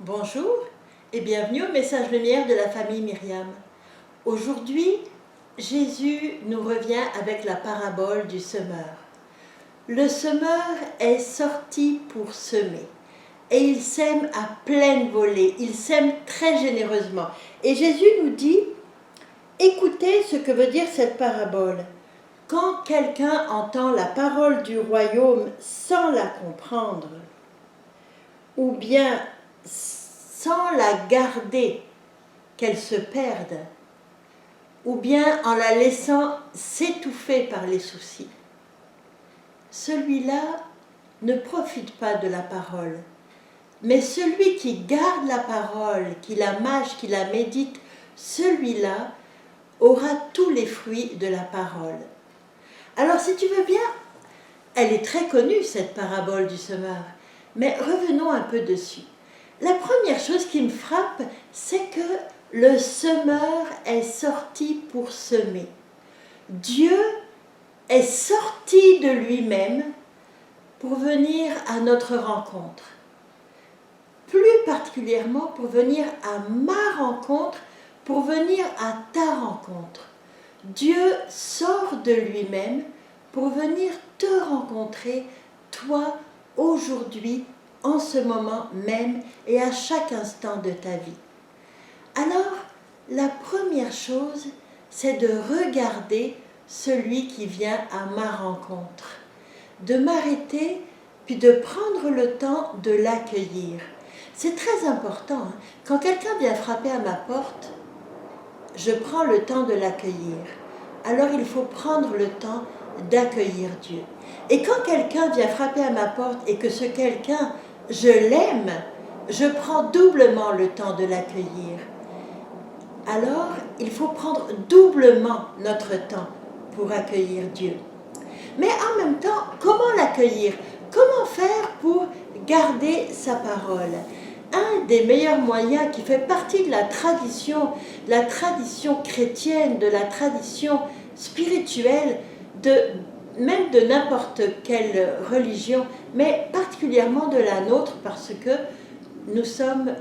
Bonjour et bienvenue au message lumière de la famille Myriam. Aujourd'hui, Jésus nous revient avec la parabole du semeur. Le semeur est sorti pour semer et il sème à pleine volée, il sème très généreusement. Et Jésus nous dit, écoutez ce que veut dire cette parabole. Quand quelqu'un entend la parole du royaume sans la comprendre, ou bien sans la garder, qu'elle se perde, ou bien en la laissant s'étouffer par les soucis, celui-là ne profite pas de la parole. Mais celui qui garde la parole, qui la mâche, qui la médite, celui-là aura tous les fruits de la parole. Alors si tu veux bien, elle est très connue cette parabole du semeur, mais revenons un peu dessus. La première chose qui me frappe, c'est que le semeur est sorti pour semer. Dieu est sorti de lui-même pour venir à notre rencontre. Plus particulièrement pour venir à ma rencontre, pour venir à ta rencontre. Dieu sort de lui-même pour venir te rencontrer, toi, aujourd'hui, en ce moment même et à chaque instant de ta vie. Alors, la première chose, c'est de regarder celui qui vient à ma rencontre, de m'arrêter puis de prendre le temps de l'accueillir. C'est très important, hein. Quand quelqu'un vient frapper à ma porte, je prends le temps de l'accueillir. Alors il faut prendre le temps d'accueillir Dieu. Et quand quelqu'un vient frapper à ma porte et que ce quelqu'un, je l'aime, je prends doublement le temps de l'accueillir. Alors, il faut prendre doublement notre temps pour accueillir Dieu. Mais en même temps, comment l'accueillir? Comment faire pour garder sa parole? Un des meilleurs moyens qui fait partie de la tradition chrétienne, de la tradition spirituelle, même de n'importe quelle religion, mais particulièrement de la nôtre, parce que nous sommes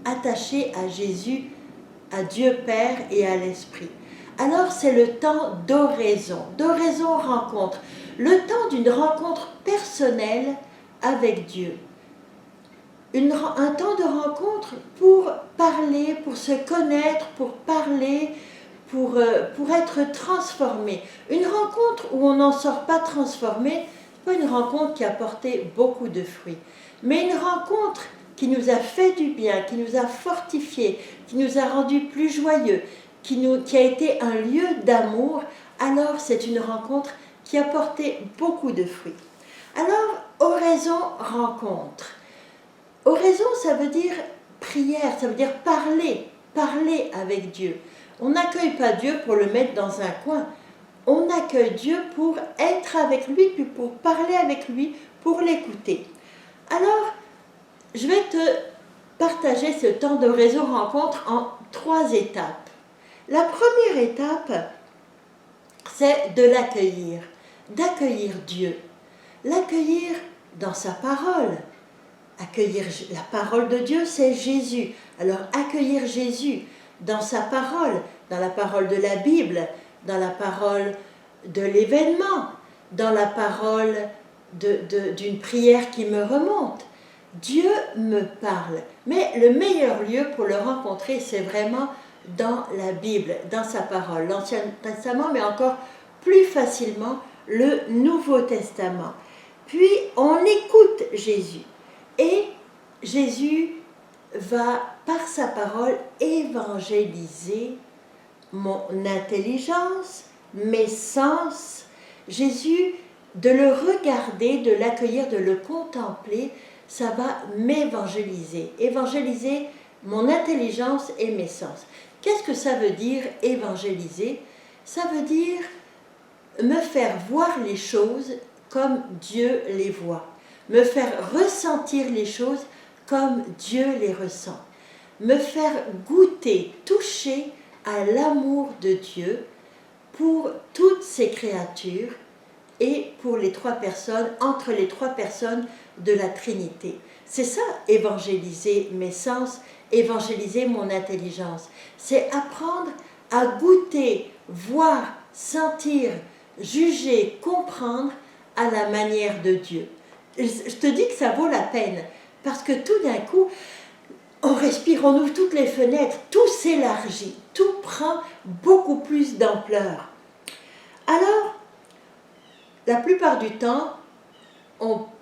attachés à Jésus, à Dieu Père et à l'Esprit. Alors c'est le temps d'oraison rencontre, le temps d'une rencontre personnelle avec Dieu. Un temps de rencontre pour parler, pour se connaître, pour parler, pour être transformé. Une rencontre où on n'en sort pas transformé, pas une rencontre qui a porté beaucoup de fruits, mais une rencontre qui nous a fait du bien, qui nous a fortifiés, qui nous a rendus plus joyeux, qui a été un lieu d'amour, alors c'est une rencontre qui a porté beaucoup de fruits. Alors, oraison, rencontre. Oraison, ça veut dire prière, ça veut dire parler avec Dieu. On n'accueille pas Dieu pour le mettre dans un coin. On accueille Dieu pour être avec lui, puis pour parler avec lui, pour l'écouter. Alors, je vais te partager ce temps d'oraison rencontre en 3 étapes. La première étape, c'est de l'accueillir, d'accueillir Dieu. L'accueillir dans sa parole. Accueillir la parole de Dieu, c'est Jésus. Alors accueillir Jésus dans sa parole, dans la parole de la Bible, dans la parole de l'événement, dans la parole d'une prière qui me remonte. Dieu me parle. Mais le meilleur lieu pour le rencontrer, c'est vraiment dans la Bible, dans sa parole, l'Ancien Testament, mais encore plus facilement le Nouveau Testament. Puis on écoute Jésus. Et Jésus va, par sa parole, évangéliser mon intelligence, mes sens. Jésus, de le regarder, de l'accueillir, de le contempler, ça va m'évangéliser. Évangéliser mon intelligence et mes sens. Qu'est-ce que ça veut dire évangéliser? Ça veut dire me faire voir les choses comme Dieu les voit. Me faire ressentir les choses comme Dieu les ressent. Me faire goûter, toucher à l'amour de Dieu pour toutes ses créatures et pour les trois personnes, entre les trois personnes de la Trinité. C'est ça, évangéliser mes sens, évangéliser mon intelligence. C'est apprendre à goûter, voir, sentir, juger, comprendre à la manière de Dieu. Je te dis que ça vaut la peine, parce que tout d'un coup, on respire, on ouvre toutes les fenêtres, tout s'élargit, tout prend beaucoup plus d'ampleur. Alors, la plupart du temps,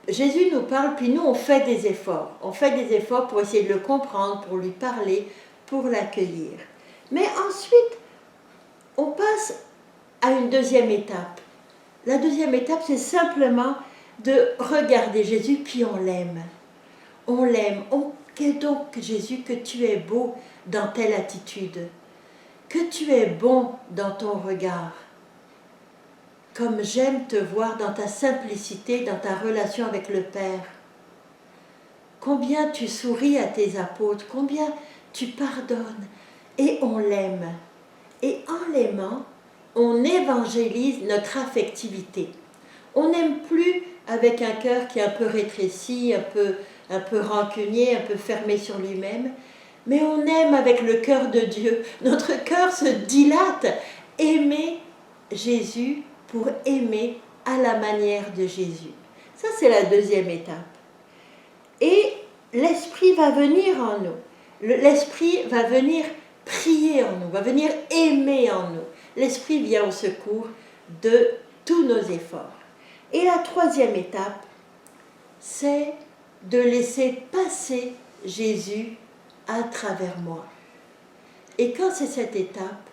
Jésus nous parle, puis nous on fait des efforts. On fait des efforts pour essayer de le comprendre, pour lui parler, pour l'accueillir. Mais ensuite, on passe à une deuxième étape. La deuxième étape, c'est simplement de regarder Jésus, puis on l'aime. On l'aime. Que donc, Jésus, que tu es beau dans telle attitude, que tu es bon dans ton regard. Comme j'aime te voir dans ta simplicité, dans ta relation avec le Père. Combien tu souris à tes apôtres, combien tu pardonnes, et on l'aime. Et en l'aimant, on évangélise notre affectivité. On n'aime plus avec un cœur qui est un peu rétréci, un peu rancunier, un peu fermé sur lui-même, mais on aime avec le cœur de Dieu. Notre cœur se dilate. Aimer Jésus pour aimer à la manière de Jésus. Ça, c'est la deuxième étape. Et l'Esprit va venir en nous. L'Esprit va venir prier en nous, va venir aimer en nous. L'Esprit vient au secours de tous nos efforts. Et la troisième étape, c'est de laisser passer Jésus à travers moi. Et quand c'est cette étape,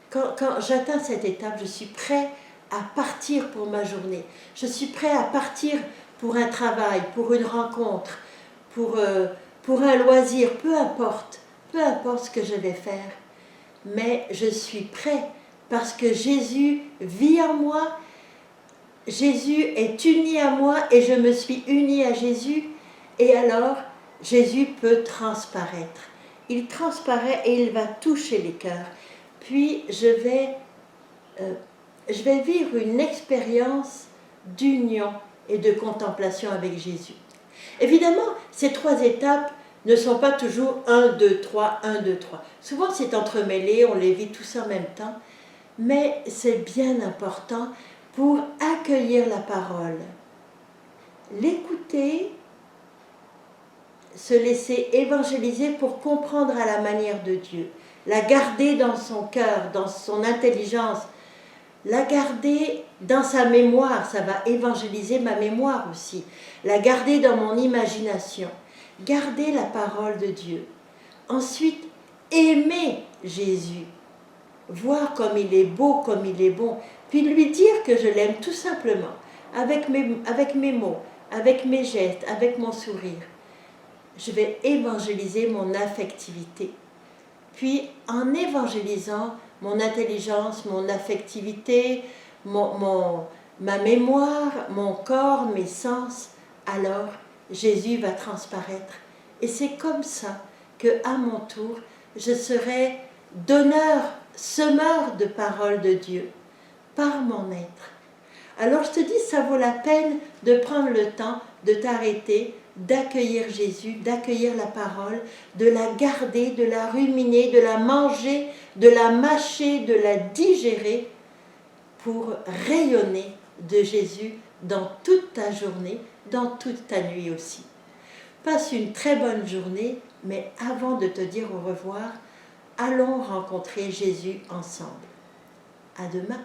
quand j'atteins cette étape, je suis prêt à partir pour ma journée. Je suis prêt à partir pour un travail, pour une rencontre, pour un loisir, peu importe ce que je vais faire. Mais je suis prêt parce que Jésus vit en moi, Jésus est uni à moi et je me suis unie à Jésus. Et alors, Jésus peut transparaître. Il transparaît et il va toucher les cœurs. Puis, je vais vivre une expérience d'union et de contemplation avec Jésus. Évidemment, ces trois étapes ne sont pas toujours 1, 2, 3, 1, 2, 3. Souvent, c'est entremêlé, on les vit tous en même temps. Mais c'est bien important pour accueillir la parole. L'écouter, se laisser évangéliser pour comprendre à la manière de Dieu, la garder dans son cœur, dans son intelligence, la garder dans sa mémoire, ça va évangéliser ma mémoire aussi, la garder dans mon imagination, garder la parole de Dieu. Ensuite, aimer Jésus, voir comme il est beau, comme il est bon, puis lui dire que je l'aime tout simplement, avec mes mots, avec mes gestes, avec mon sourire. Je vais évangéliser mon affectivité. Puis, en évangélisant mon intelligence, mon affectivité, ma mémoire, mon corps, mes sens, alors Jésus va transparaître. Et c'est comme ça qu'à mon tour, je serai donneur, semeur de paroles de Dieu, par mon être. Alors je te dis, ça vaut la peine de prendre le temps de t'arrêter, d'accueillir Jésus, d'accueillir la parole, de la garder, de la ruminer, de la manger, de la mâcher, de la digérer pour rayonner de Jésus dans toute ta journée, dans toute ta nuit aussi. Passe une très bonne journée, mais avant de te dire au revoir, allons rencontrer Jésus ensemble. À demain.